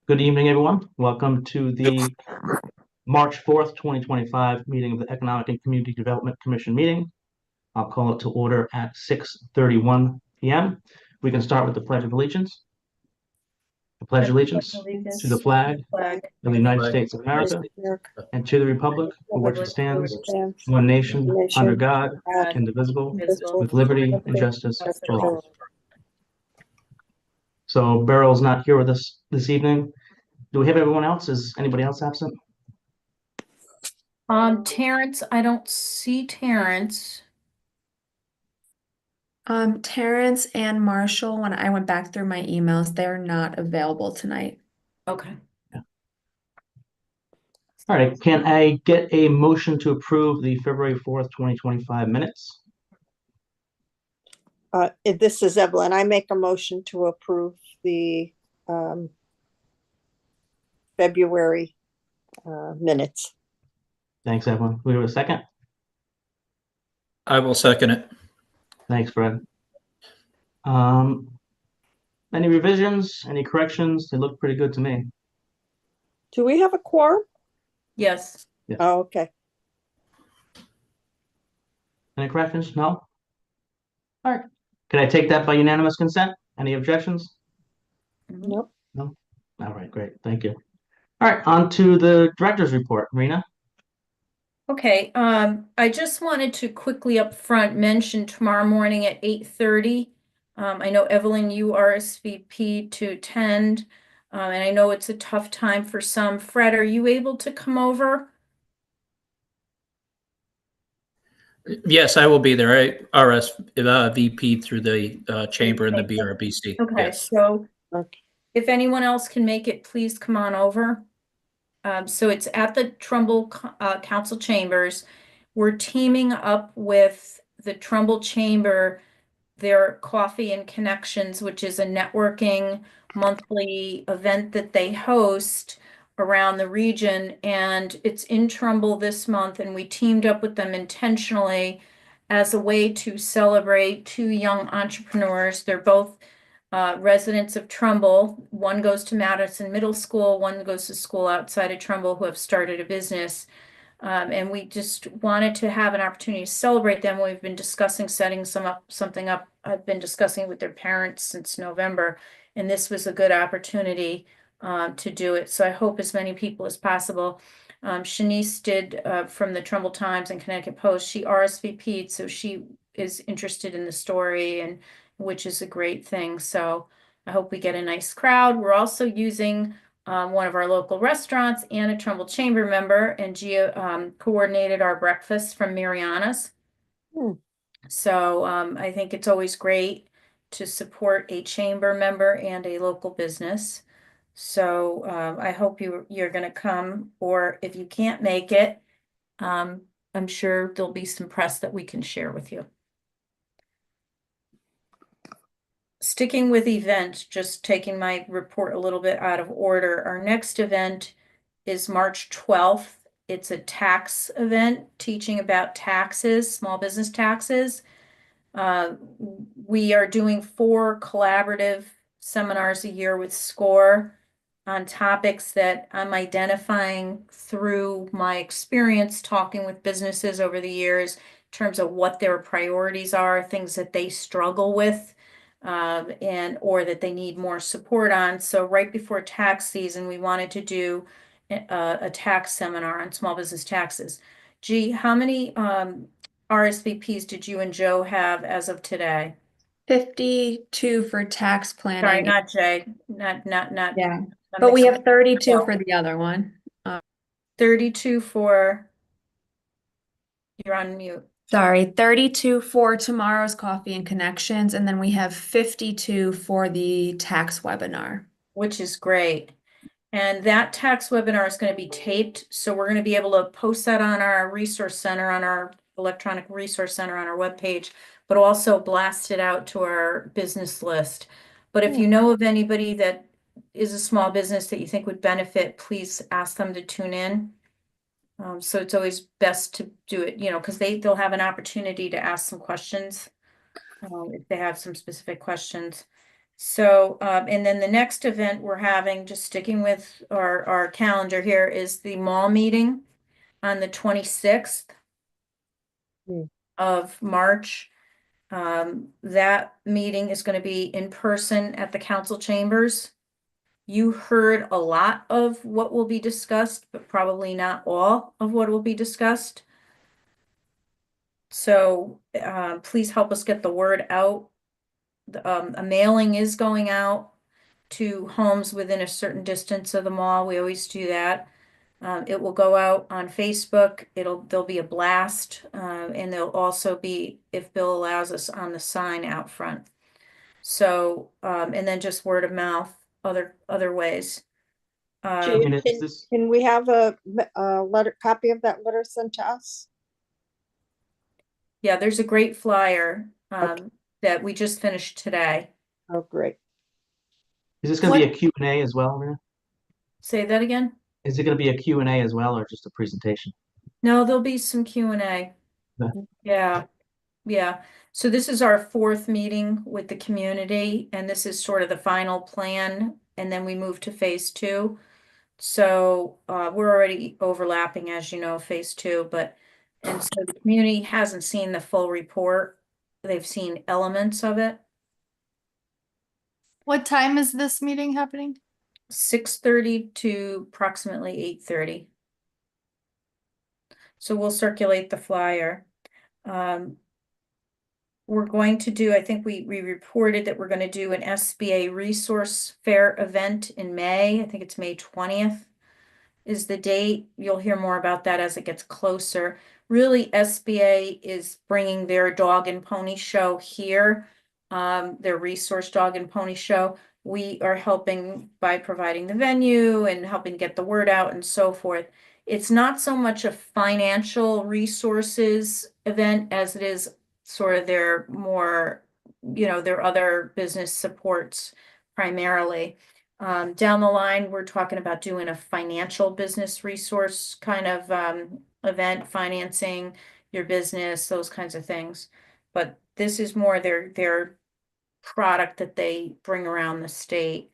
Good evening, everyone. Welcome to the March 4th, 2025 meeting of the Economic and Community Development Commission meeting. I'll call it to order at 6:31 p.m. We can start with the Pledge of Allegiance. I pledge allegiance to the flag of the United States of America and to the republic for which it stands, one nation, under God, indivisible, with liberty and justice for all. So Beryl's not here with us this evening. Do we have everyone else? Is anybody else absent? Terrence, I don't see Terrence. Terrence and Marshall, when I went back through my emails, they're not available tonight. Okay. All right, can I get a motion to approve the February 4th, 2025 minutes? This is Evelyn. I make a motion to approve the February minutes. Thanks, Evelyn. We have a second? I will second it. Thanks, Fred. Any revisions, any corrections? They look pretty good to me. Do we have a quorum? Yes. Oh, okay. Any corrections? No? All right. Can I take that by unanimous consent? Any objections? Nope. No? All right, great. Thank you. All right, on to the director's report. Rena? Okay, I just wanted to quickly up front mention tomorrow morning at 8:30. I know Evelyn, you RSVP to attend, and I know it's a tough time for some. Fred, are you able to come over? Yes, I will be there. I RSVP through the chamber and the BRBC. Okay, Yes. so Okay. if anyone else can make it, please come on over. So it's at the Trumbull Council Chambers. We're teaming up with the Trumbull Chamber, their Coffee and Connections, which is a networking monthly event that they host around the region. And it's in Trumbull this month, and we teamed up with them intentionally as a way to celebrate two young entrepreneurs. They're both residents of Trumbull. One goes to Madison Middle School, one goes to school outside of Trumbull, who have started a business. And we just wanted to have an opportunity to celebrate them. We've been discussing setting something up. I've been discussing with their parents since November, and this was a good opportunity to do it. So I hope as many people as possible. Shanice did from the Trumbull Times and Connecticut Post. She RSVP'd, so she is interested in the story, and which is a great thing. So I hope we get a nice crowd. We're also using one of our local restaurants and a Trumbull Chamber member, and Gia coordinated our breakfast from Mariana's. So I think it's always great to support a chamber member and a local business. So I hope you're going to come, or if you can't make it, I'm sure there'll be some press that we can share with you. Sticking with events, just taking my report a little bit out of order. Our next event is March 12th. It's a tax event teaching about taxes, small business taxes. We are doing 4 collaborative seminars a year with SCORE on topics that I'm identifying through my experience talking with businesses over the years in terms of what their priorities are, things that they struggle with. Or that they need more support on. So right before tax season, we wanted to do a tax seminar on small business taxes. Gee, how many RSVPs did you and Joe have as of today? 52 for tax planning. Sorry, not Jay, not. Yeah, but we have 32 for the other one. 32 for, you're on mute. Sorry, 32 for tomorrow's Coffee and Connections, and then we have 52 for the tax webinar. Which is great. And that tax webinar is going to be taped, so we're going to be able to post that on our resource center, on our electronic resource center on our webpage, but also blast it out to our business list. But if you know of anybody that is a small business that you think would benefit, please ask them to tune in. So it's always best to do it, because they'll have an opportunity to ask some questions if they have some specific questions. So, and then the next event we're having, just sticking with our calendar here, is the mall meeting on the 26th Hmm. of March. That meeting is going to be in person at the council chambers. You heard a lot of what will be discussed, but probably not all of what will be discussed. So, please help us get the word out. A mailing is going out to homes within a certain distance of the mall. We always do that. It will go out on Facebook. There'll be a blast, and there'll also be, if Bill allows us, on the sign out front. So, and then just word of mouth, other ways. Jan, And is this, can we have a letter, copy of that letter sent to us? Yeah, there's a great flyer, Okay. that we just finished today. Oh, great. is this gonna be What- a Q&A as well, Rena? Say that again? Is it gonna be a Q&A as well, or just a presentation? No, there'll be some Q&A. Okay. Yeah, yeah. So this is our fourth meeting with the community, and this is sort of the final plan, and then we move to phase two. So we're already overlapping, as you know, phase two, and so the community hasn't seen the full report. They've seen elements of it. What time is this meeting happening? 6:30 to approximately 8:30. So we'll circulate the flyer. We're going to do, I think we reported that we're going to do an SBA resource fair event in May. I think it's May 20th is the date. You'll hear more about that as it gets closer. Really, SBA is bringing their dog and pony show here, their resource dog and pony show. We are helping by providing the venue and helping get the word out and so forth. It's not so much a financial resources event as it is sort of their more, their other business supports primarily. Down the line, we're talking about doing a financial business resource kind of event, financing your business, those kinds of things. But this is more their product that they bring around the state.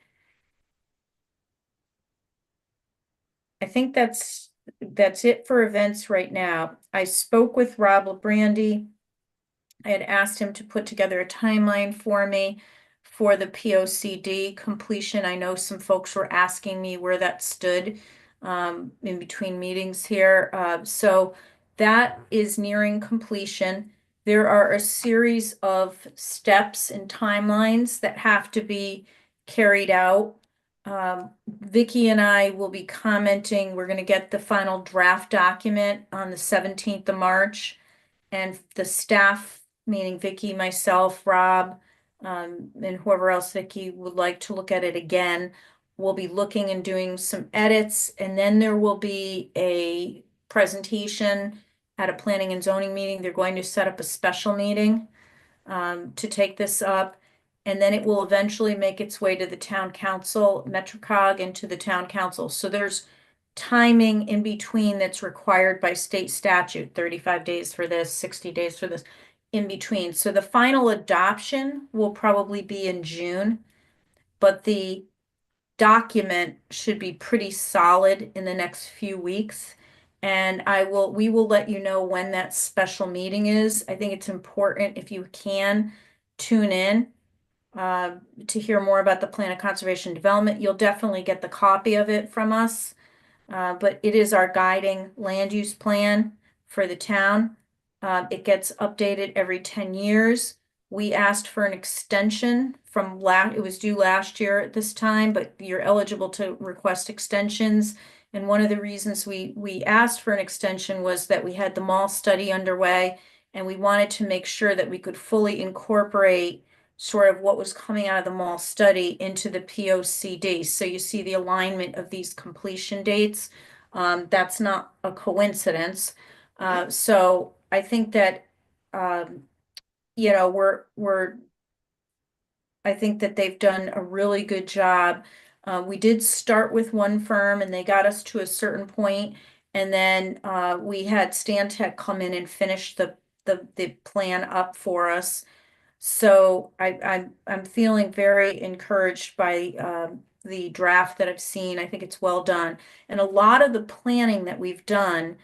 I think that's it for events right now. I spoke with Rob LaBrandy. I had asked him to put together a timeline for me for the POCD completion. I know some folks were asking me where that stood in between meetings here. So that is nearing completion. There are a series of steps and timelines that have to be carried out. Vicki and I will be commenting. We're going to get the final draft document on the 17th of March, and the staff, meaning Vicki, myself, Rob, and whoever else Vicki would like to look at it again, we'll be looking and doing some edits, and then there will be a presentation at a planning and zoning meeting. They're going to set up a special meeting to take this up, and then it will eventually make its way to the town council, MetroCog, and to the town council. So there's timing in between that's required by state statute, 35 days for this, 60 days for this, in between. So the final adoption will probably be in June, but the document should be pretty solid in the next few weeks. And we will let you know when that special meeting is. I think it's important, if you can, tune in to hear more about the plan of conservation and development. You'll definitely get the copy of it from us. But it is our guiding land use plan for the town. It gets updated every 10 years. We asked for an extension from it was due last year at this time, but you're eligible to request extensions. And one of the reasons we asked for an extension was that we had the mall study underway, and we wanted to make sure that we could fully incorporate sort of what was coming out of the mall study into the POCD. So you see the alignment of these completion dates. That's not a coincidence. So I think that, I think that they've done a really good job. We did start with one firm and they got us to a certain point, and then we had Stantec come in and finish the plan up for us. So I'm feeling very encouraged by the draft that I've seen. I think it's well done. And a lot of the planning that we've done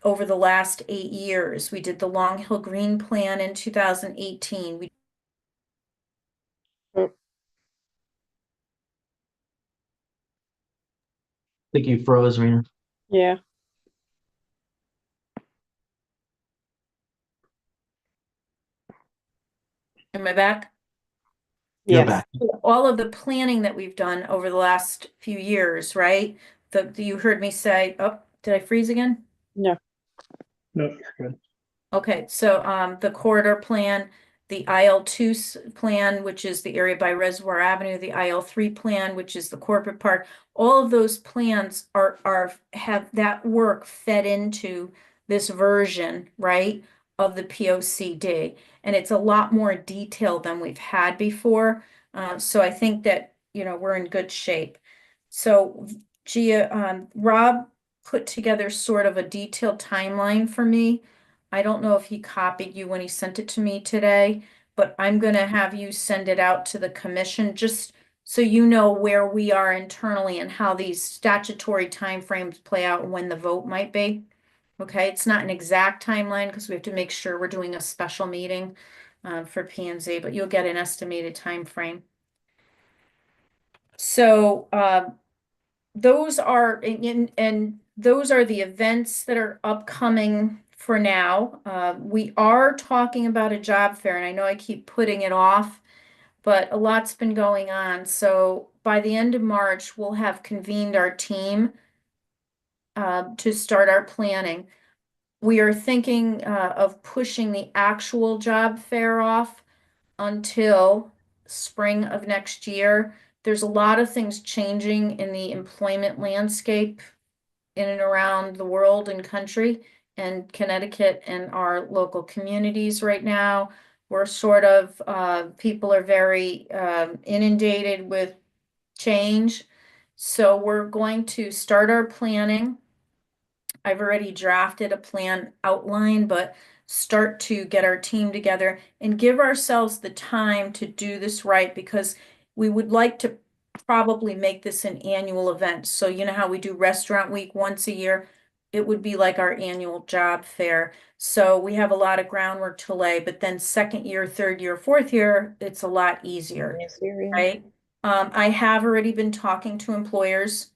over the last 8 years, we did the Long Hill Green Plan in 2018. We think you froze, Rena. Yeah, Am I back? You're yes. back. All of the planning that we've done over the last few years, right? You heard me say, oh, did I freeze again? No, No, good. Okay, so the corridor plan, the IL2 plan, which is the area by Reservoir Avenue, the IL3 plan, which is the corporate park, all of those plans have that work fed into this version, right, of the POCD. And it's a lot more detailed than we've had before. So I think that, we're in good shape. So Gia, Rob put together sort of a detailed timeline for me. I don't know if he copied you when he sent it to me today, but I'm gonna have you send it out to the commission just so you know where we are internally and how these statutory timeframes play out and when the vote might be. Okay, it's not an exact timeline because we have to make sure we're doing a special meeting for P and Z, but you'll get an estimated time frame. So those are and those are the events that are upcoming for now. We are talking about a job fair, and I know I keep putting it off, but a lot's been going on. So by the end of March, we'll have convened our team to start our planning. We are thinking of pushing the actual job fair off until spring of next year. There's a lot of things changing in the employment landscape in and around the world and country and Connecticut and our local communities right now. We're sort of, people are very inundated with change. So we're going to start our planning. I've already drafted a plan outline, but start to get our team together and give ourselves the time to do this right because we would like to probably make this an annual event. So you know how we do restaurant week once a year? It would be like our annual job fair. So we have a lot of groundwork to lay, but then second year, third year, fourth year, it's a lot easier, right? I have already been talking to employers.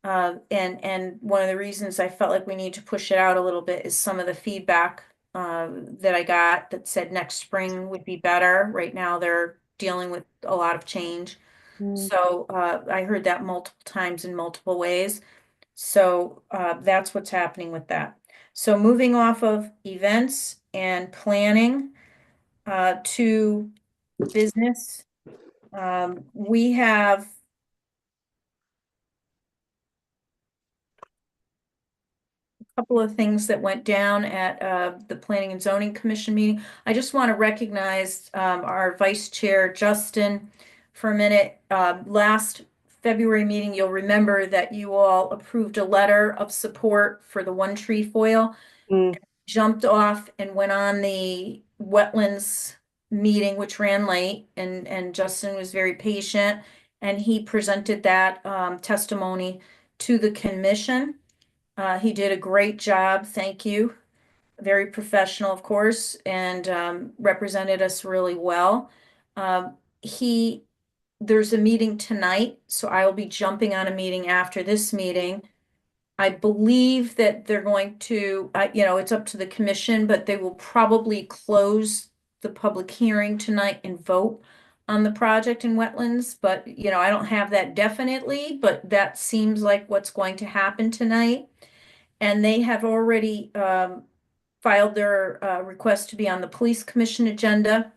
And one of the reasons I felt like we need to push it out a little bit is some of the feedback that I got that said next spring would be better. Right now, they're dealing with a lot of change. Mm. So I heard that multiple times in multiple ways. So that's what's happening with that. So moving off of events and planning to business, we have couple of things that went down at the Planning and Zoning Commission meeting. I just want to recognize our Vice Chair, Justin, for a minute. Last February meeting, you'll remember that you all approved a letter of support for the One Trefoil. Mm. Jumped off and went on the wetlands meeting, which ran late, and Justin was very patient, and he presented that testimony to the commission. He did a great job, thank you. Very professional, of course, and represented us really well. There's a meeting tonight, so I will be jumping on a meeting after this meeting. I believe that they're going to, it's up to the commission, but they will probably close the public hearing tonight and vote on the project in wetlands, but, I don't have that definitely, but that seems like what's going to happen tonight. And they have already filed their request to be on the police commission agenda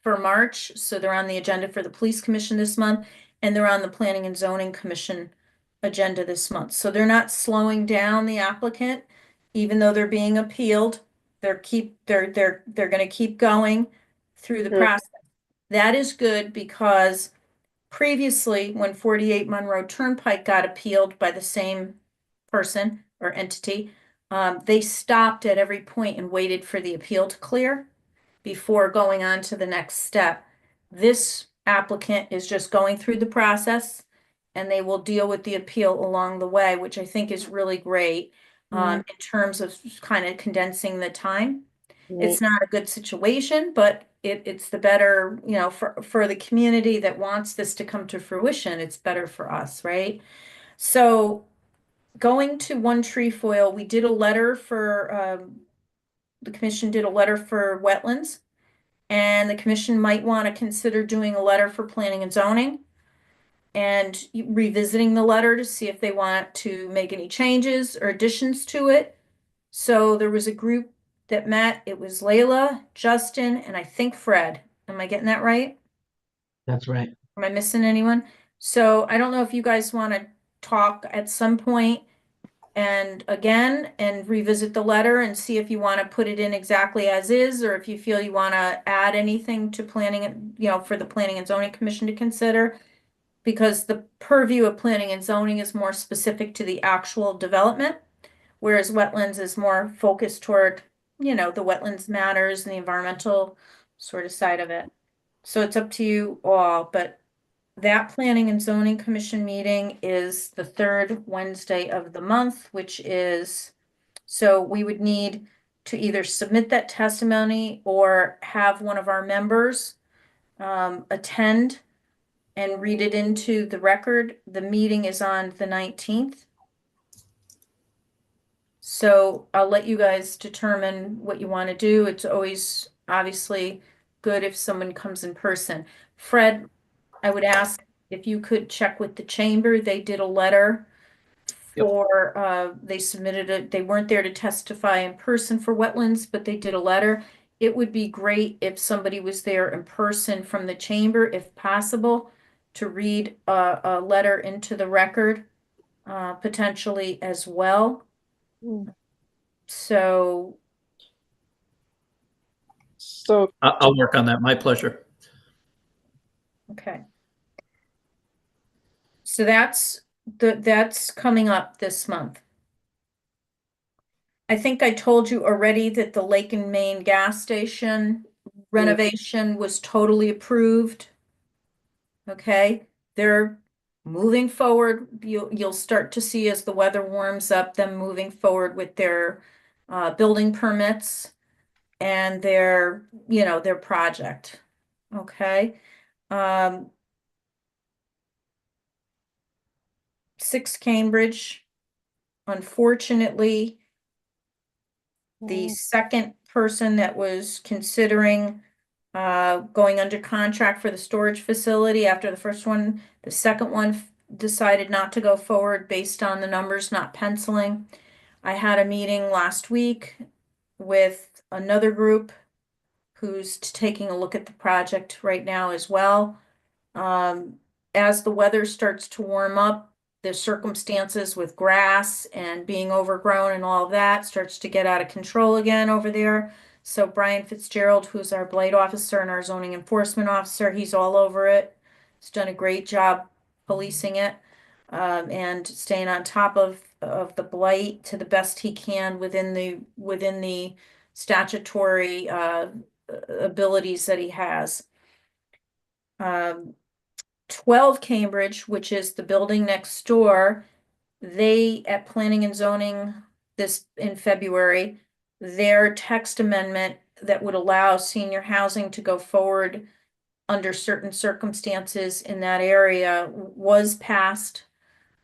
for March. So they're on the agenda for the police commission this month, and they're on the planning and zoning commission agenda this month. So they're not slowing down the applicant, even though they're being appealed. They're gonna keep going through the Mhm. process. That is good because previously, when 48 Monroe Turnpike got appealed by the same person or entity, they stopped at every point and waited for the appeal to clear. before going on to the next step. This applicant is just going through the process and they will deal with the appeal along the way, which I think is really great in terms of kind of condensing the time. It's not a good situation, but it's the better, you know, for the community that wants this to come to fruition, it's better for us, right? So going to One Trefoil, we did a letter for, the commission did a letter for wetlands. And the commission might want to consider doing a letter for planning and zoning and revisiting the letter to see if they want to make any changes or additions to it. So there was a group that met. It was Layla, Justin, and I think Fred. Am I getting that right? That's right. Am I missing anyone? So I don't know if you guys want to talk at some point and again, and revisit the letter and see if you want to put it in exactly as is, or if you feel you want to add anything to planning, you know, for the Planning and Zoning Commission to consider. Because the purview of planning and zoning is more specific to the actual development, whereas wetlands is more focused toward, you know, the wetlands matters and the environmental sort of side of it. So it's up to you all, but that Planning and Zoning Commission meeting is the third Wednesday of the month, which is, so we would need to either submit that testimony or have one of our members attend and read it into the record. The meeting is on the 19th. So I'll let you guys determine what you want to do. It's always obviously good if someone comes in person. Fred, I would ask if you could check with the chamber. They did a letter Yep. for, they submitted it. They weren't there to testify in person for wetlands, but they did a letter. It would be great if somebody was there in person from the chamber, if possible, to read a letter into the record, potentially as well. So, So, I'll work on that. My pleasure. okay. So that's coming up this month. I think I told you already that the Lake and Main gas station renovation was totally approved. Okay, they're moving forward. You'll start to see as the weather warms up, them moving forward with their building permits and their, you know, their project. Okay. 6 Cambridge, unfortunately, the second person that was considering going under contract for the storage facility after the first one, the second one decided not to go forward based on the numbers not penciling. I had a meeting last week with another group who's taking a look at the project right now as well. As the weather starts to warm up, the circumstances with grass and being overgrown and all of that starts to get out of control again over there. So Brian Fitzgerald, who's our blight officer and our zoning enforcement officer, he's all over it. He's done a great job policing it, and staying on top of the blight to the best he can within the statutory abilities that he has. 12 Cambridge, which is the building next door, they, at Planning and Zoning this in February, their text amendment that would allow senior housing to go forward under certain circumstances in that area was passed.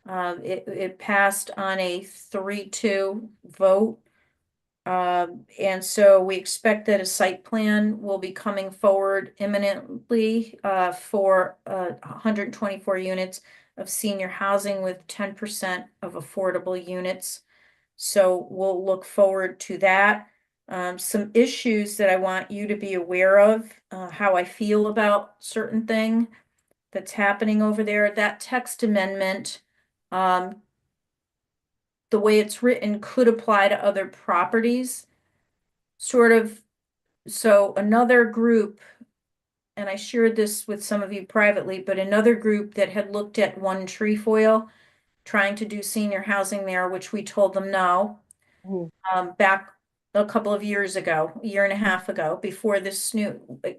It passed on a 3-2 vote. And so we expect that a site plan will be coming forward imminently for 124 units of senior housing with 10% of affordable units. So we'll look forward to that. Some issues that I want you to be aware of, how I feel about certain thing that's happening over there. That text amendment, the way it's written could apply to other properties. Sort of, so another group, and I shared this with some of you privately, but another group that had looked at One Trefoil, trying to do senior housing there, which we told them no. Mhm. Back a couple of years ago, a year and a half ago, before this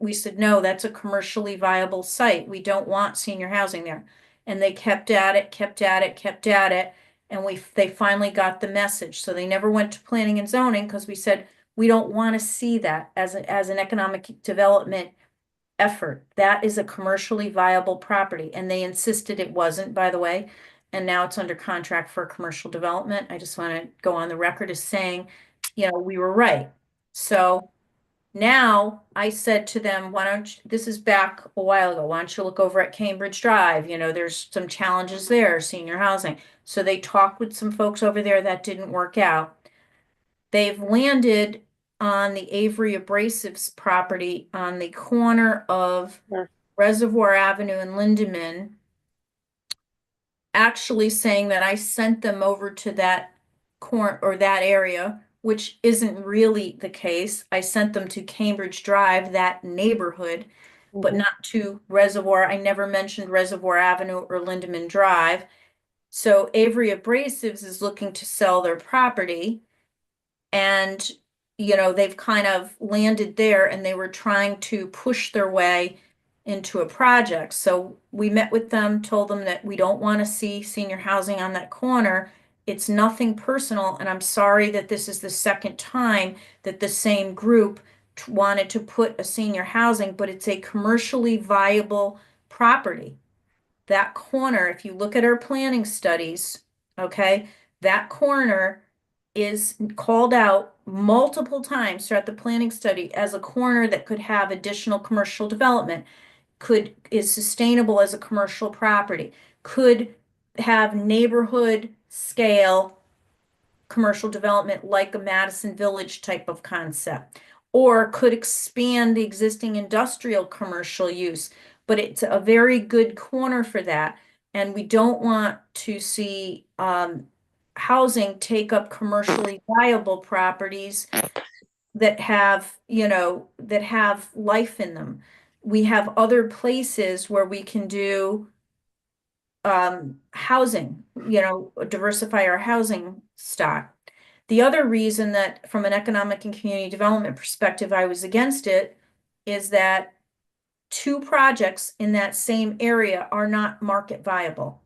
we said, no, that's a commercially viable site. We don't want senior housing there. And they kept at it, kept at it, kept at it. And they finally got the message. So they never went to planning and zoning because we said, we don't want to see that as an economic development effort. That is a commercially viable property. And they insisted it wasn't, by the way. And now it's under contract for commercial development. I just want to go on the record as saying, we were right. So now I said to them, this is back a while ago, why don't you look over at Cambridge Drive? There's some challenges there, senior housing. So they talked with some folks over there that didn't work out. They've landed on the Avery Abrasives property on the corner of Sure. Reservoir Avenue and Lindeman, actually saying that I sent them over to that corner or that area, which isn't really the case. I sent them to Cambridge Drive, that neighborhood, but Mhm. not to Reservoir. I never mentioned Reservoir Avenue or Lindeman Drive. So Avery Abrasives is looking to sell their property, and they've kind of landed there, and they were trying to push their way into a project. So we met with them, told them that we don't want to see senior housing on that corner. It's nothing personal, and I'm sorry that this is the second time that the same group wanted to put a senior housing, but it's a commercially viable property. That corner, if you look at our planning studies, okay, that corner is called out multiple times throughout the planning study as a corner that could have additional commercial development, is sustainable as a commercial property, could have neighborhood scale commercial development like a Madison Village type of concept, or could expand the existing industrial commercial use. But it's a very good corner for that. And we don't want to see housing take up commercially viable properties that have life in them. We have other places where we can do housing, diversify our housing stock. The other reason that from an economic and community development perspective, I was against it is that 2 projects in that same area are not market viable.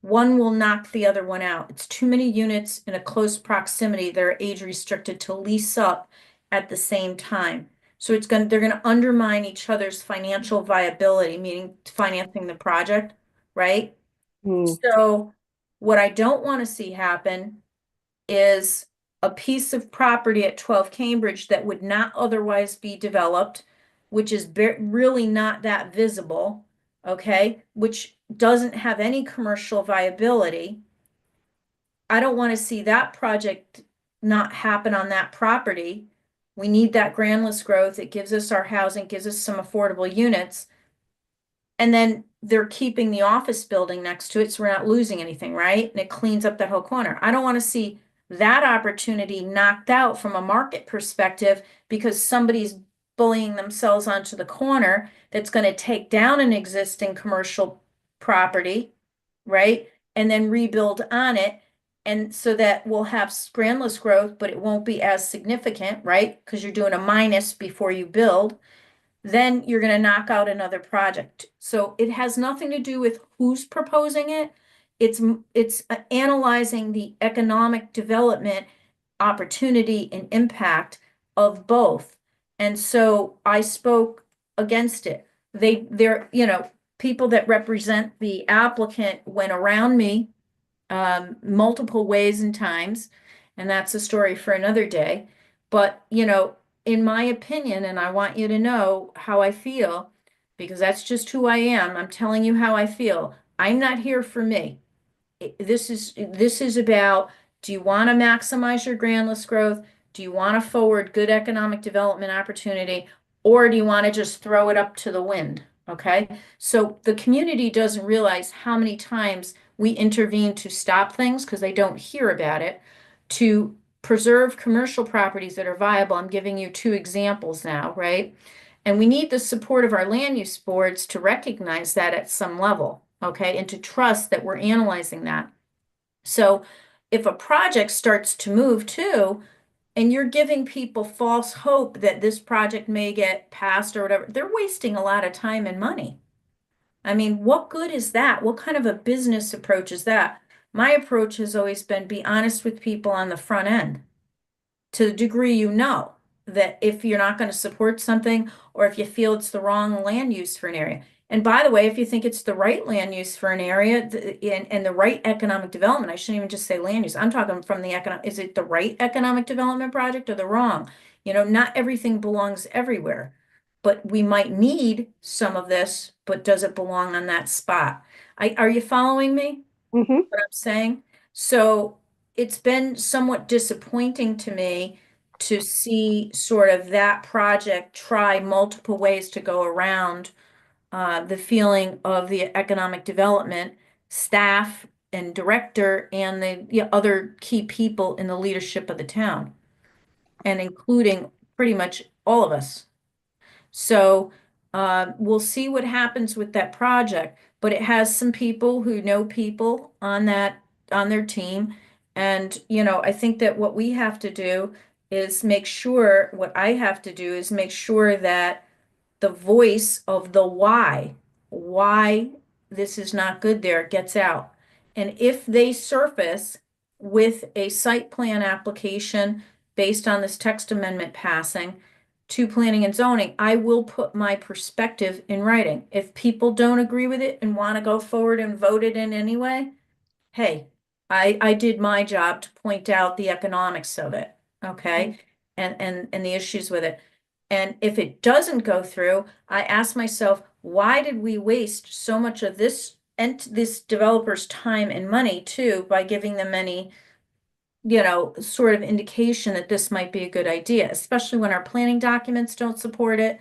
One will knock the other one out. It's too many units in a close proximity that are age restricted to lease up at the same time. So they're gonna undermine each other's financial viability, meaning financing the project, right? So what I don't want to see happen is a piece of property at 12 Cambridge that would not otherwise be developed, which is really not that visible, okay, which doesn't have any commercial viability. I don't want to see that project not happen on that property. We need that groundless growth. It gives us our housing, gives us some affordable units. And then they're keeping the office building next to it, so we're not losing anything, right? And it cleans up that whole corner. I don't want to see that opportunity knocked out from a market perspective because somebody's bullying themselves onto the corner that's going to take down an existing commercial property, right? And then rebuild on it. And so that we'll have groundless growth, but it won't be as significant, right? Because you're doing a minus before you build. Then you're going to knock out another project. So it has nothing to do with who's proposing it. It's analyzing the economic development opportunity and impact of both. And so I spoke against it. They're, people that represent the applicant went around me multiple ways and times, and that's a story for another day. But, in my opinion, and I want you to know how I feel, because that's just who I am. I'm telling you how I feel. I'm not here for me. This is about, do you want to maximize your groundless growth? Do you want to forward good economic development opportunity? Or do you want to just throw it up to the wind? Okay. So the community doesn't realize how many times we intervene to stop things because they don't hear about it, to preserve commercial properties that are viable. I'm giving you 2 examples now, right? And we need the support of our land use boards to recognize that at some level, okay? And to trust that we're analyzing that. So if a project starts to move too, and you're giving people false hope that this project may get passed or whatever, they're wasting a lot of time and money. I mean, what good is that? What kind of a business approach is that? My approach has always been be honest with people on the front end. To the degree you know that if you're not going to support something or if you feel it's the wrong land use for an area. And by the way, if you think it's the right land use for an area and the right economic development, I shouldn't even just say land use. I'm talking from the economic, is it the right economic development project or the wrong? You know, not everything belongs everywhere, but we might need some of this, but does it belong on that spot? Are you following me? Mhm. What I'm saying? So it's been somewhat disappointing to me to see sort of that project try multiple ways to go around the feeling of the economic development staff and director and the other key people in the leadership of the town, and including pretty much all of us. So we'll see what happens with that project, but it has some people who know people on their team. And, you know, I think that what we have to do is make sure, what I have to do is make sure that the voice of the why this is not good there gets out. And if they surface with a site plan application based on this text amendment passing to planning and zoning, I will put my perspective in writing. If people don't agree with it and want to go forward and vote it in anyway, hey, I did my job to point out the economics of it, okay? And the issues with it. And if it doesn't go through, I ask myself, why did we waste so much of this and this developer's time and money too by giving them any, you know, sort of indication that this might be a good idea, especially when our planning documents don't support it.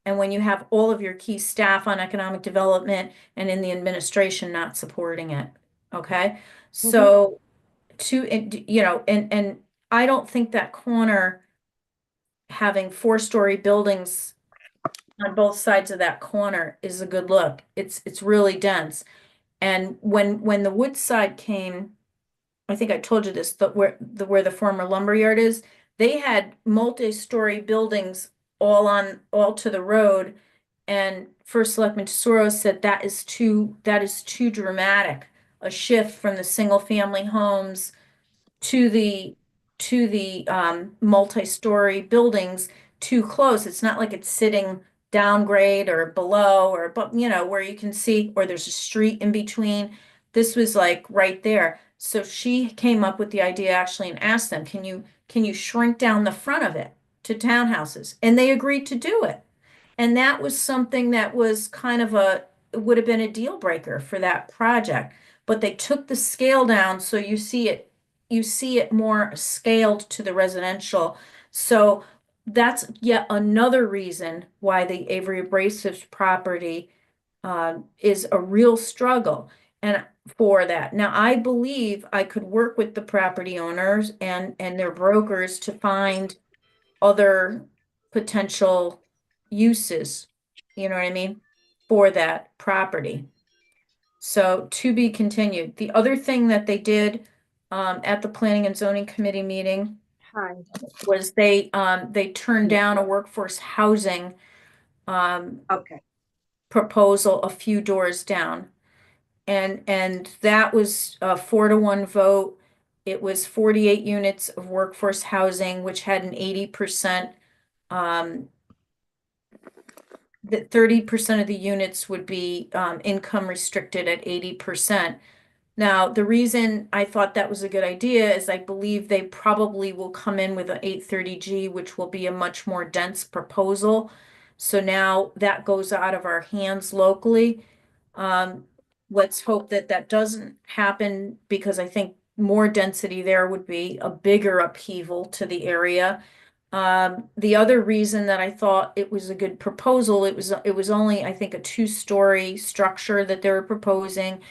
And when you have all of your key staff on economic development and in the administration not supporting it, okay? So you know, and I don't think that corner having 4-story buildings on both sides of that corner is a good look. It's really dense. And when the Woodside came, I think I told you this, where the former lumberyard is, they had multi-story buildings all to the road. And First Selectman Tesoro said that is too dramatic a shift from the single family homes to the multi-story buildings too close. It's not like it's sitting downgrade or below or but you know where you can see or there's a street in between. This was like right there. So she came up with the idea actually and asked them, can you shrink down the front of it to townhouses? And they agreed to do it. And that was something that was kind of would have been a deal breaker for that project. But they took the scale down so you see it more scaled to the residential. So that's yet another reason why the Avery Abrasives property is a real struggle. And for that, now I believe I could work with the property owners and their brokers to find other potential uses, you know what I mean, for that property. So to be continued. The other thing that they did at the Planning and Zoning Committee meeting Hi. was they turned down a workforce housing Okay. proposal a few doors down. And that was a 4-1 vote. It was 48 units of workforce housing, which had an 80%, that 30% of the units would be income restricted at 80%. Now, the reason I thought that was a good idea is I believe they probably will come in with an 830G, which will be a much more dense proposal. So now that goes out of our hands locally. Let's hope that that doesn't happen because I think more density there would be a bigger upheaval to the area. The other reason that I thought it was a good proposal, it was only, I think, a 2-story structure that they were proposing,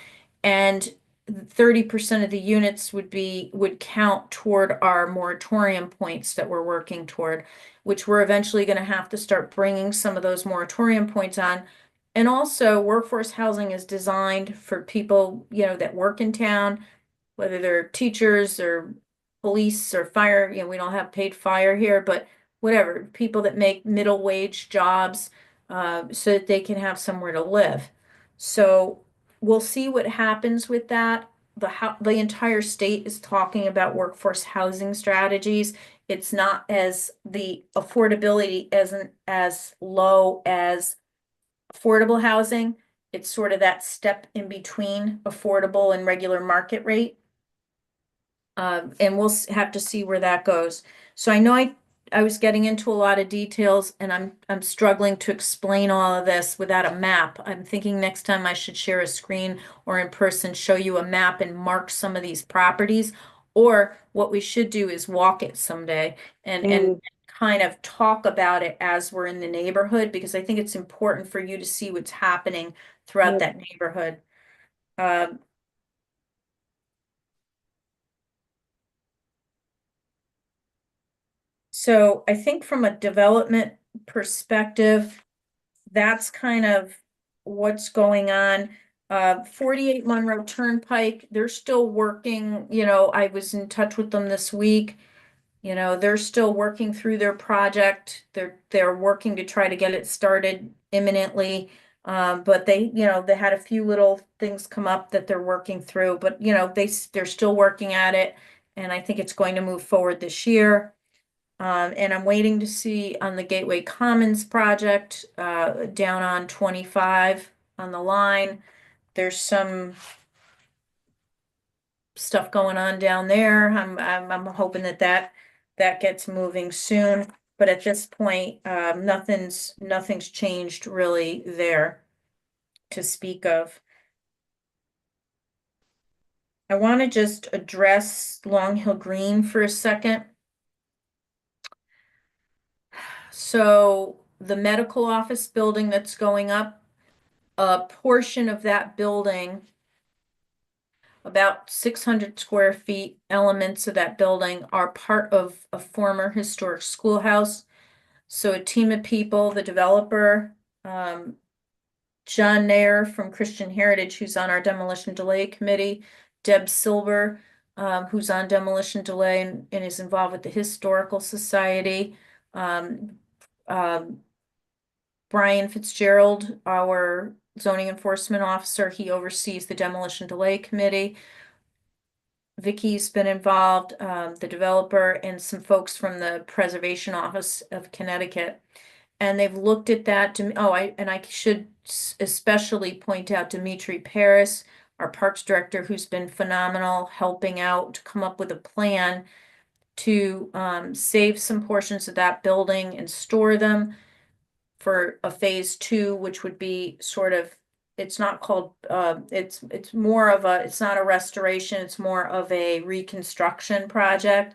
and 30% of the units would count toward our moratorium points that we're working toward, which we're eventually going to have to start bringing some of those moratorium points on. And also, workforce housing is designed for people, you know, that work in town, whether they're teachers or police or fire, we don't have paid fire here, but whatever, people that make middle wage jobs, so that they can have somewhere to live. So we'll see what happens with that. The entire state is talking about workforce housing strategies. It's not as the affordability isn't as low as affordable housing. It's sort of that step in between affordable and regular market rate. And we'll have to see where that goes. So I know I was getting into a lot of details, and I'm struggling to explain all of this without a map. I'm thinking next time I should share a screen or in person, show you a map and mark some of these properties. Or what we should do is walk it someday and kind of talk about it as we're in the neighborhood, because I think it's important for you to see what's happening throughout Yep. that neighborhood. So I think from a development perspective, that's kind of what's going on. 48 Monroe Turnpike, they're still working, I was in touch with them this week. They're still working through their project. They're working to try to get it started imminently. But they had a few little things come up that they're working through, but they're still working at it. And I think it's going to move forward this year. And I'm waiting to see on the Gateway Commons project, down on 25 on the line. There's some stuff going on down there. I'm hoping that gets moving soon. But at this point, nothing's changed really there to speak of. I want to just address Long Hill Green for a second. So the medical office building that's going up, a portion of that building, about 600 square feet, elements of that building are part of a former historic schoolhouse. So a team of people, the developer, John Nair from Christian Heritage, who's on our demolition delay committee, Deb Silver, who's on demolition delay and is involved with the Historical Society, Brian Fitzgerald, our zoning enforcement officer, he oversees the demolition delay committee. Vicky's been involved, the developer, and some folks from the Preservation Office of Connecticut. And they've looked at that. I should especially point out Dimitri Paris, our Parks Director, who's been phenomenal, helping out to come up with a plan to save some portions of that building and store them for a phase 2, which would be sort of, it's not called, it's more of it's not a restoration, it's more of a reconstruction project.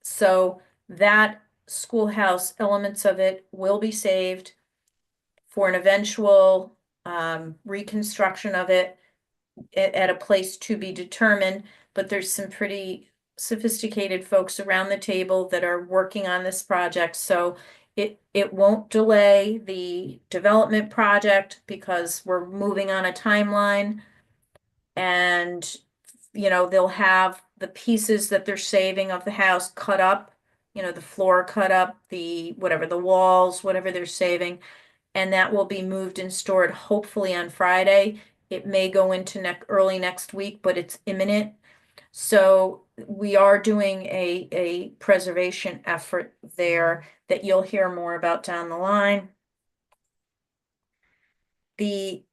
So that schoolhouse, elements of it will be saved for an eventual reconstruction of it at a place to be determined. But there's some pretty sophisticated folks around the table that are working on this project. So it won't delay the development project because we're moving on a timeline. And, they'll have the pieces that they're saving of the house cut up, the floor cut up, the walls, whatever they're saving. And that will be moved and stored hopefully on Friday. It may go into early next week, but it's imminent. So we are doing a preservation effort there that you'll hear more about down the line. The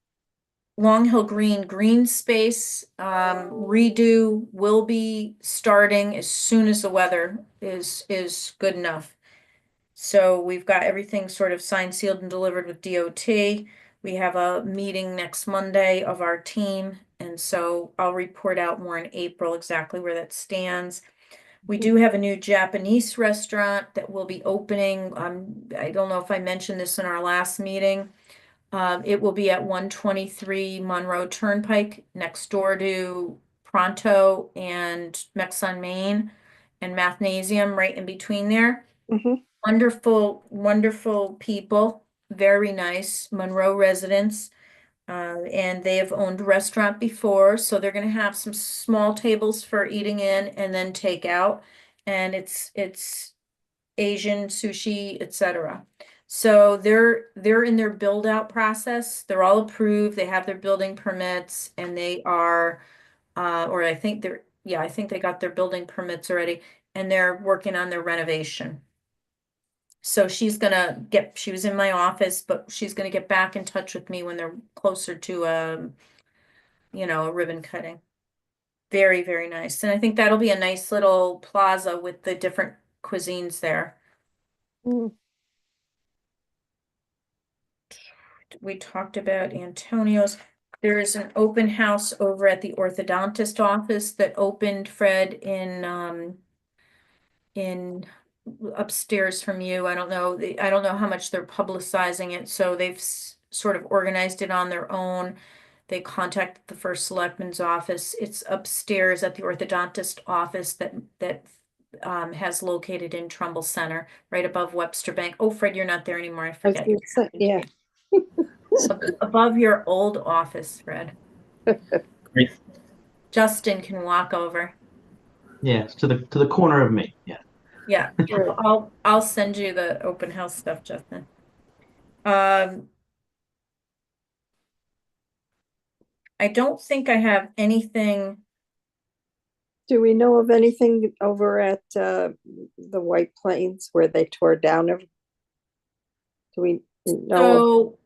Long Hill green space redo will be starting as soon as the weather is good enough. So we've got everything sort of signed, sealed, and delivered with DOT. We have a meeting next Monday of our team, and so I'll report out more in April exactly where that stands. We do have a new Japanese restaurant that will be opening. I don't know if I mentioned this in our last meeting. It will be at 123 Monroe Turnpike, next door to Pronto and Mex on Main and Mathnasium, right in between there. Mhm. Wonderful, wonderful people, very nice Monroe residents. And they have owned a restaurant before, so they're gonna have some small tables for eating in and then take out. And it's Asian sushi, etc. So they're in their build out process. They're all approved. They have their building permits and they are or I think they're yeah, I think they got their building permits already and they're working on their renovation. So she was in my office, but she's gonna get back in touch with me when they're closer to a ribbon cutting. Very, very nice. And I think that'll be a nice little plaza with the different cuisines there. Mm. We talked about Antonio's. There is an open house over at the orthodontist office that opened, Fred, in upstairs from you. I don't know. I don't know how much they're publicizing it. So they've sort of organized it on their own. They contacted the first selectman's office. It's upstairs at the orthodontist office that has located in Trumbull Center, right above Webster Bank. Oh, Fred, you're not there anymore. I I was forget. gonna say, yeah. Above your old office, Fred. Great. Justin can walk over. Yes, to the corner of me. Yeah. Yeah, Right. I'll send you the open house stuff, Justin. I don't think I have anything. Do we know of anything over at the White Plains where they tore down? Do we know?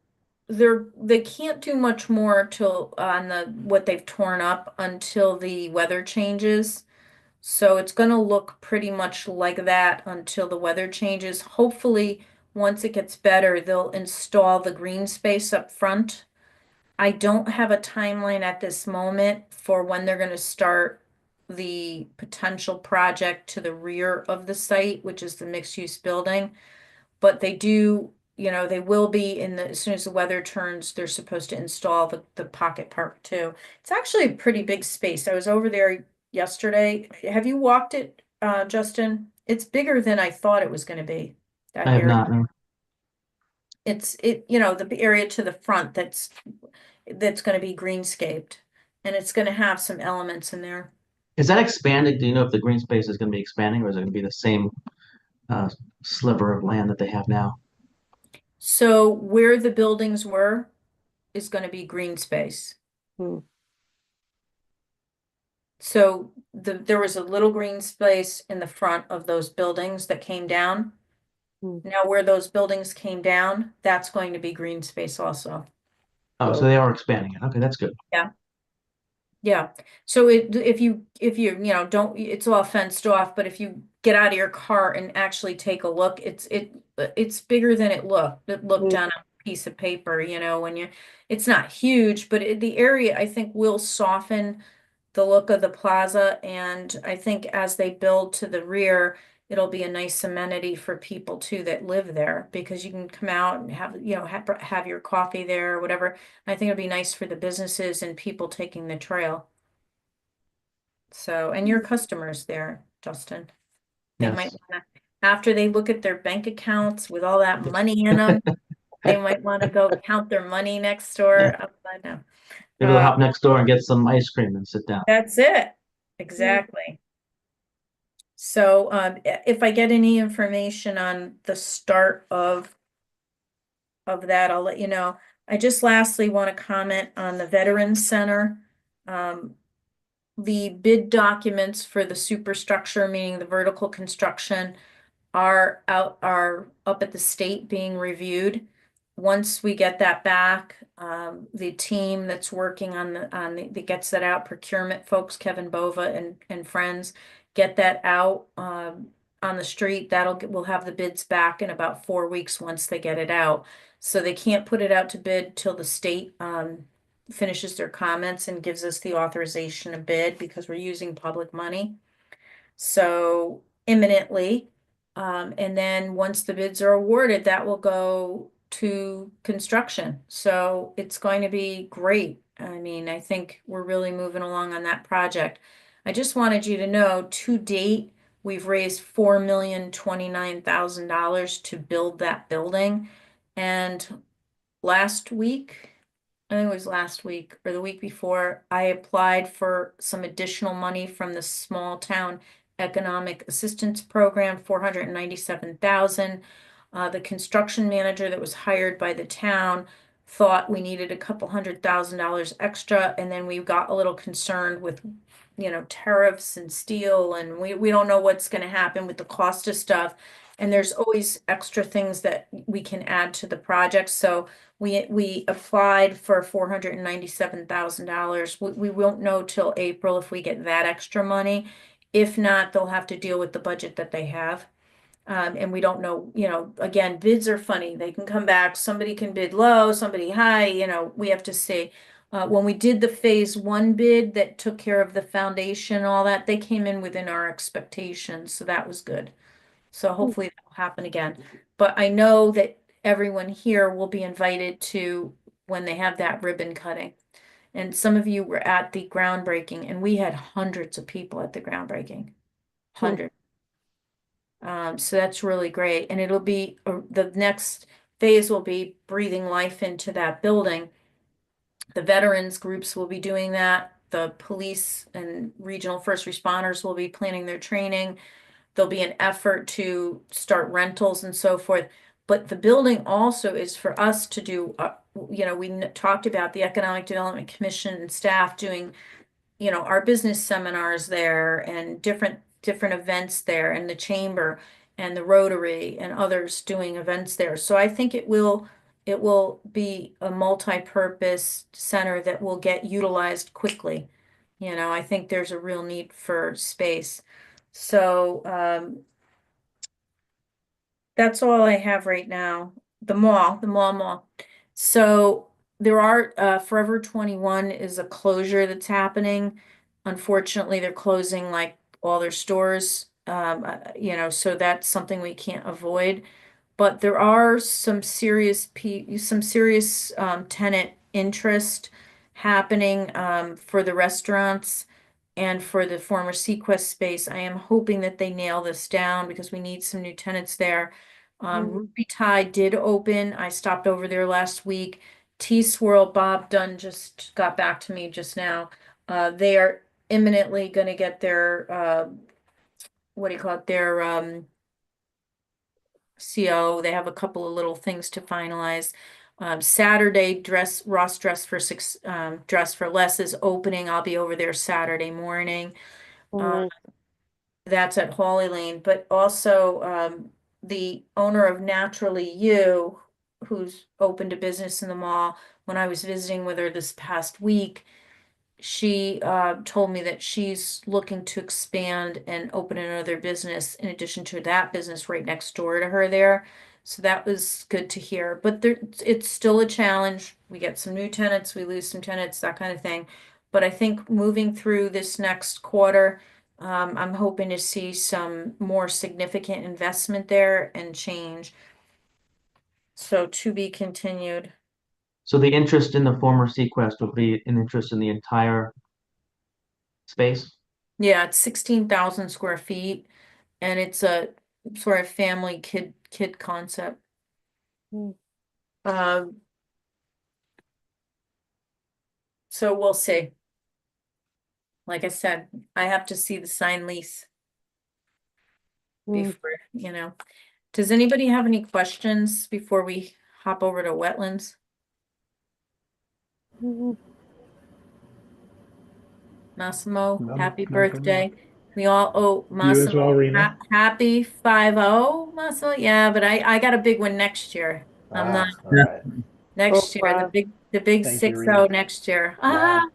So they can't do much more till on what they've torn up until the weather changes. So it's going to look pretty much like that until the weather changes. Hopefully, once it gets better, they'll install the green space up front. I don't have a timeline at this moment for when they're going to start the potential project to the rear of the site, which is the mixed-use building. But they do, they will be as soon as the weather turns, they're supposed to install the pocket park too. It's actually a pretty big space. I was over there yesterday. Have you walked it, Justin? It's bigger than I thought it was going to be. That I have area. not. No. The area to the front that's going to be greenscaped, and it's going to have some elements in there. Is that expanding? Do you know if the green space is going to be expanding or is it going to be the same sliver of land that they have now? So where the buildings were is going to be green space. Hmm. So there was a little green space in the front of those buildings that came down. Hmm. Now where those buildings came down, that's going to be green space also. Oh, so they are expanding it. Okay, that's good. Yeah. So if you don't, it's all fenced off, but if you get out of your car and actually take a look, it's bigger than it looked. It looked on a piece of paper, it's not huge, but the area I think will soften the look of the plaza. And I think as they build to the rear, it'll be a nice amenity for people too that live there because you can come out and have your coffee there or whatever. I think it'd be nice for the businesses and people taking the trail. So, and your customers there, Justin, they might Yes. wanna, after they look at their bank accounts with all that money in them, they might want to go count their money next door upside down. Maybe they'll hop next door and get some ice cream and sit down. That's it. Exactly. So if I get any information on the start of that, I'll let you know. I just lastly want to comment on the Veterans Center. The bid documents for the superstructure, meaning the vertical construction, are up at the state being reviewed. Once we get that back, the team that's working that gets that out, procurement folks, Kevin Bova and friends, get that out on the street. We'll have the bids back in about 4 weeks once they get it out. So they can't put it out to bid till the state finishes their comments and gives us the authorization to bid because we're using public money. So imminently. And then once the bids are awarded, that will go to construction. So it's going to be great. I mean, I think we're really moving along on that project. I just wanted you to know, to date, we've raised $4,029,000 to build that building. And last week, I think it was last week or the week before, I applied for some additional money from the Small Town Economic Assistance Program, 497,000. The construction manager that was hired by the town thought we needed a couple $100,000 extra, and then we got a little concerned with, tariffs and steel, and we don't know what's gonna happen with the cost of stuff. And there's always extra things that we can add to the project, so we applied for $497,000. We won't know till April if we get that extra money. If not, they'll have to deal with the budget that they have. And we don't know, again, bids are funny. They can come back, somebody can bid low, somebody high, we have to see. When we did the phase one bid that took care of the foundation and all that, they came in within our expectations, so that was good. So hopefully that'll happen again. But I know that everyone here will be invited to when they have that ribbon cutting. And some of you were at the groundbreaking, and we had hundreds of people at the groundbreaking. Hundreds. So that's really great. And it'll be, the next phase will be breathing life into that building. The veterans groups will be doing that. The police and regional first responders will be planning their training. There'll be an effort to start rentals and so forth. But the building also is for us to do, we talked about the Economic Development Commission and staff doing, our business seminars there and different events there, and the chamber and the Rotary and others doing events there. So I think it will be a multi-purpose center that will get utilized quickly. I think there's a real need for space. So that's all I have right now. The mall. So there are Forever 21 is a closure that's happening. Unfortunately, they're closing like all their stores. So that's something we can't avoid. But there are some serious tenant interest happening for the restaurants and for the former Sequest space. I am hoping that they nail this down because we need some new tenants there. Ruby Tide did open. I stopped over there last week. T-Swirl, Bob Dunn just got back to me just now. They are imminently going to get their what do you call it? Their CO. They have a couple of little things to finalize. Saturday, Ross Dress for Less is opening. I'll be over there Saturday morning. That's at Holly Lane, but also the owner of Naturally You, who's opened a business in the mall. When I was visiting with her this past week, she told me that she's looking to expand and open another business in addition to that business right next door to her there. So that was good to hear. But it's still a challenge. We get some new tenants, we lose some tenants, that kind of thing. But I think moving through this next quarter, I'm hoping to see some more significant investment there and change. So to be continued. So the interest in the former Sequest would be an interest in the entire space? Yeah, it's 16,000 square feet, and it's a sort of family kid concept. So we'll see. Like I said, I have to see the signed lease before, Does anybody have any questions before we hop over to wetlands? Massimo, None- happy none from birthday. We all owe You as Massimo well, Rena. happy 5-0, Massimo. Yeah, but I got a big one next year. I'm not All right. next Oh, year, wow. the big Thank you, 6-0 Rena. next year. Wow.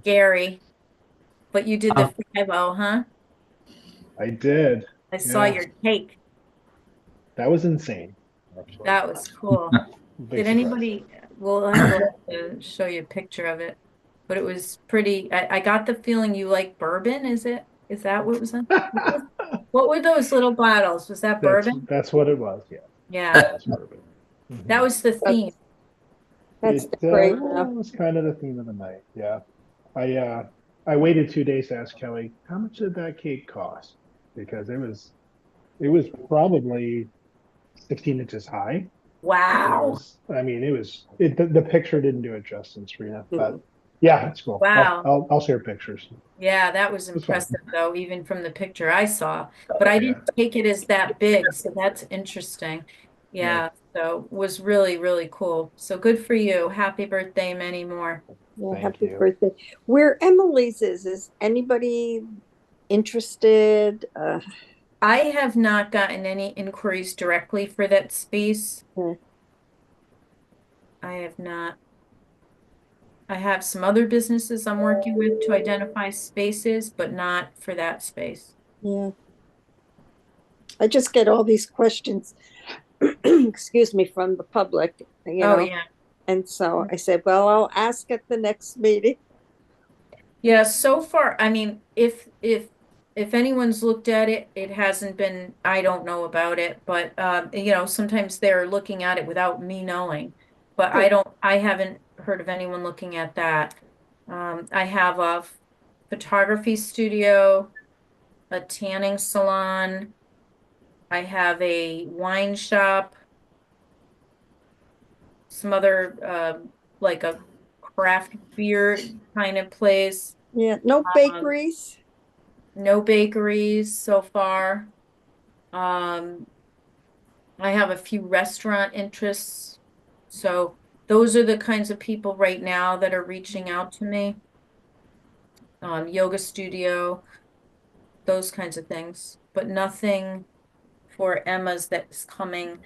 Scary. But you did the 5-0, huh? I did. I saw Yeah. your cake. That was insane. Actually. That was cool. Big Did surprise. anybody, we'll have to show you a picture of it, but it was pretty, I got the feeling you like bourbon, is that what was in? What were those little bottles? Was that bourbon? That's what it was. Yeah. Yeah, That's bourbon. Mhm. that was the theme. That's It great. was kind of the theme of the night. Yeah. I waited 2 days to ask Kelly, how much did that cake cost? Because it was probably 16 inches high. Wow. I mean, the picture didn't do it justice, Rena, but yeah, it's cool. Wow. I'll share pictures. Yeah, that was It's fun. impressive though, even from the picture I saw. But I Yeah. didn't take it as that big, so that's interesting. Yeah, so was really, really cool. So good for you. Happy birthday, many more. Yeah, Thank happy you. birthday. Where Emily's is anybody interested? I have not gotten any inquiries directly for that space. Hmm. I have not. I have some other businesses I'm working with to identify spaces, but not for that space. Yeah. I just get all these questions, excuse me, from the public, you Oh, know, yeah. and so I said, well, I'll ask at the next meeting. Yeah, so far, I mean, if anyone's looked at it, it hasn't been, I don't know about it, but sometimes they're looking at it without me knowing. But I haven't heard of anyone looking at that. I have a photography studio, a tanning salon. I have a wine shop, some other like a craft beer kind of place. Yeah, no bakeries. No bakeries so far. Um, I have a few restaurant interests. So those are the kinds of people right now that are reaching out to me. Yoga studio, those kinds of things, but nothing for Emma's that's coming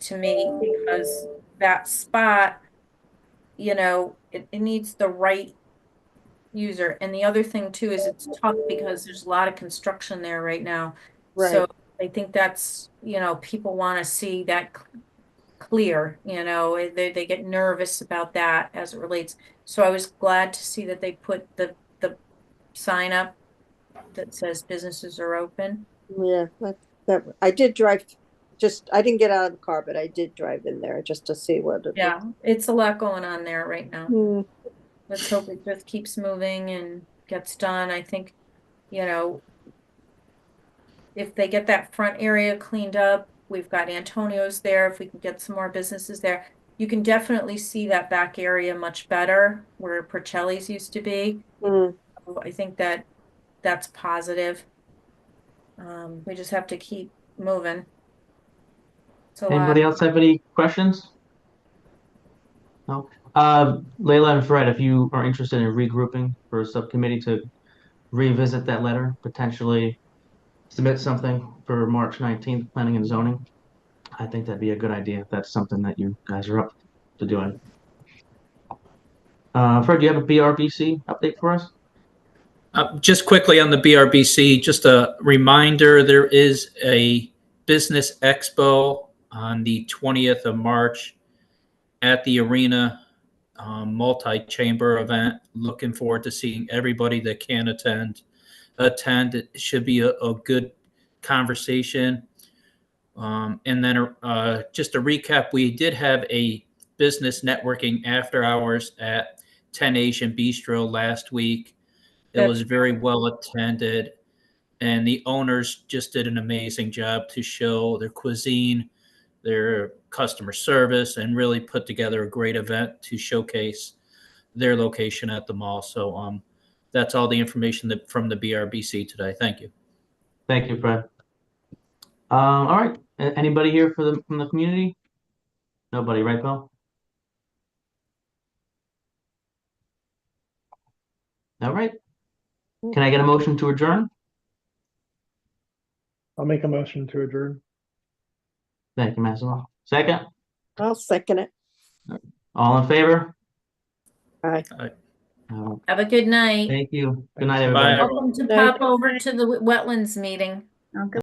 to me because that spot, it needs the right user. And the other thing too is it's tough because there's a lot of construction there right now. So Right. I think that's, people want to see that clear, they get nervous about that as it relates. So I was glad to see that they put the sign up that says businesses are open. Yeah, that I did drive. I didn't get out of the car, but I did drive in there just to see what it Yeah, it's a lot going on there right now. looked. Let's hope it just keeps moving and gets done. I think, if they get that front area cleaned up, we've got Antonio's there. If we can get some more businesses there, you can definitely see that back area much better where Porcelli's used to be. Hmm. I think that's positive. We just have to keep moving. It's a lot. Anybody else have any questions? No. Leila and Fred, if you are interested in regrouping for a subcommittee to revisit that letter, potentially submit something for March 19th, planning and zoning, I think that'd be a good idea if that's something that you guys are up to doing. Fred, do you have a BRBC update for us? Just quickly on the BRBC, just a reminder, there is a business expo on the 20th of March at the arena, multi-chamber event. Looking forward to seeing everybody that can attend. It should be a good conversation. And then just a recap, we did have a business networking after hours at 10 Asian Bistro last week. It was very well attended, and the owners just did an amazing job to show their cuisine, their customer service, and really put together a great event to showcase their location at the mall. So that's all the information from the BRBC today. Thank you. Thank you, Fred. All right. Anybody here from the community? Nobody, right, Bill? All right. Can I get a motion to adjourn? I'll make a motion to adjourn. Thank you, Massimo. Second? I'll second it. All in favor? Aye. Have a good night. Thank you. Good night, Bye, everybody. everyone. Welcome to Night. pop over to the wetlands meeting. Okay.